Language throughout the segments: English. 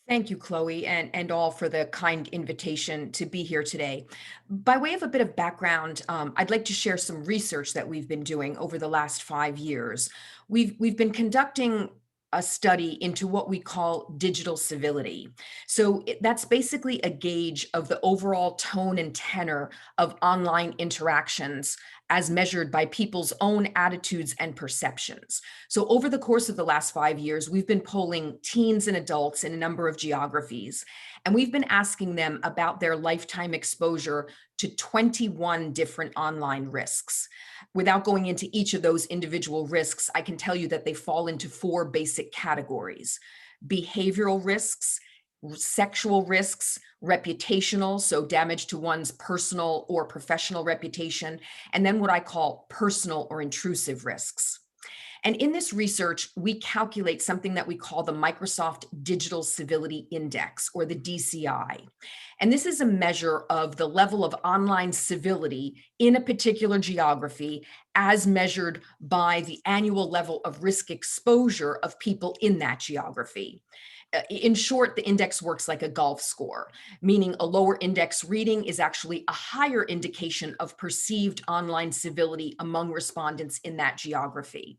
Thank you, Chloe, and all for the kind invitation to be here today. By way of a bit of background, I'd like to share some research that we've been doing over the last 5 years. We've been conducting a study into what we call digital civility. That's basically a gauge of the overall tone and tenor of online interactions as measured by people's own attitudes and perceptions. So over the course of the last 5 years, we've been polling teens and adults in a number of geographies, and we've been asking them about their lifetime exposure to 21 different online risks. Without going into each of those individual risks, I can tell you that they fall into four basic categories: behavioral risks, sexual risks, reputational, so damage to one's personal or professional reputation, and then what I call personal or intrusive risks. And in this research, we calculate something that we call the Microsoft Digital Civility Index, or the DCI. And this is a measure of the level of online civility in a particular geography as measured by the annual level of risk exposure of people in that geography. In short, the index works like a golf score, meaning a lower index reading is actually a higher indication of perceived online civility among respondents in that geography.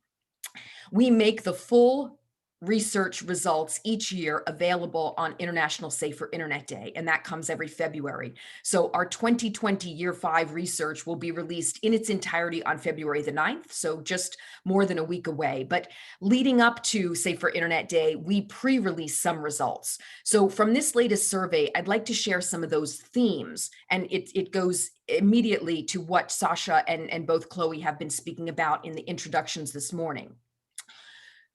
We make the full research results each year available on International Safer Internet Day, and that comes every February. So our 2020 Year 5 research will be released in its entirety on February the 9th, so just more than a week away. But leading up to Safer Internet Day, we pre-release some results. So from this latest survey, I'd like to share some of those themes, and it goes immediately to what Sasha and both Chloe have been speaking about in the introductions this morning.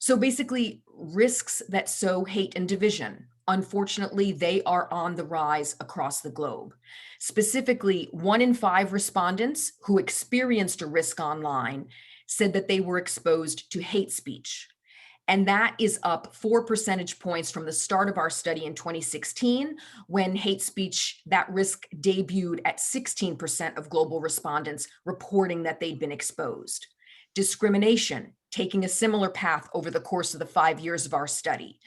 So basically, risks that sow hate and division. Unfortunately, they are on the rise across the globe. Specifically, 1 in 5 respondents who experienced a risk online said that they were exposed to hate speech. And that is up 4 percentage points from the start of our study in 2016, when hate speech, that risk debuted at 16% of global respondents reporting that they'd been exposed. Discrimination, taking a similar path over the course of the 5 years of our study.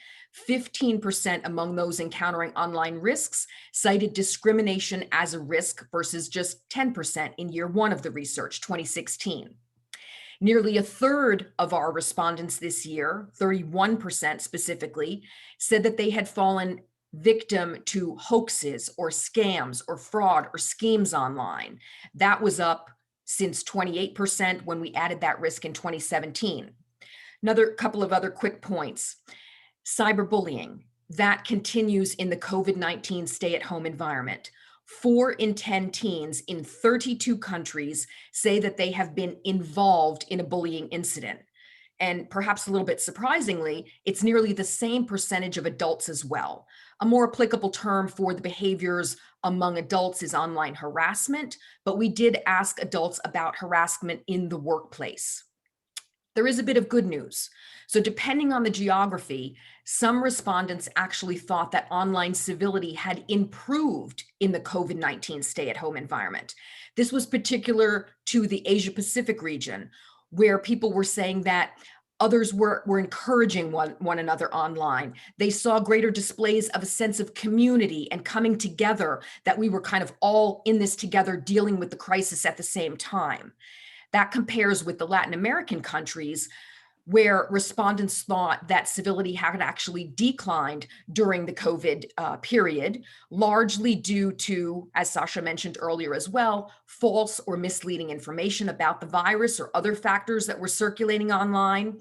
15% among those encountering online risks cited discrimination as a risk versus just 10% in year 1 of the research, 2016. Nearly a third of our respondents this year, 31% specifically, said that they had fallen victim to hoaxes or scams or fraud or schemes online. That was up since 28% when we added that risk in 2017. Another couple of other quick points. Cyberbullying, that continues in the COVID-19 stay-at-home environment. 4 in 10 teens in 32 countries say that they have been involved in a bullying incident. And perhaps a little bit surprisingly, it's nearly the same percentage of adults as well. A more applicable term for the behaviors among adults is online harassment, but we did ask adults about harassment in the workplace. There is a bit of good news. So depending on the geography, some respondents actually thought that online civility had improved in the COVID-19 stay-at-home environment. This was particular to the Asia Pacific region, where people were saying that others were encouraging one another online. They saw greater displays of a sense of community and coming together, that we were kind of all in this together, dealing with the crisis at the same time. That compares with the Latin American countries, where respondents thought that civility had actually declined during the COVID period, largely due to, as Sasha mentioned earlier as well, false or misleading information about the virus or other factors that were circulating online.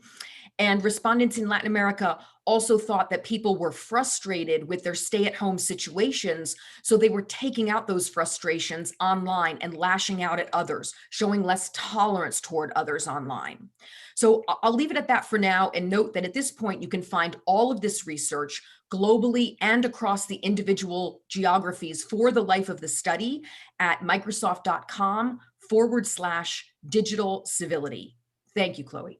And respondents in Latin America also thought that people were frustrated with their stay-at-home situations, so they were taking out those frustrations online and lashing out at others, showing less tolerance toward others online. So I'll leave it at that for now, and note that at this point, you can find all of this research globally and across the individual geographies for the life of the study at Microsoft.com/digital civility. Thank you, Chloe.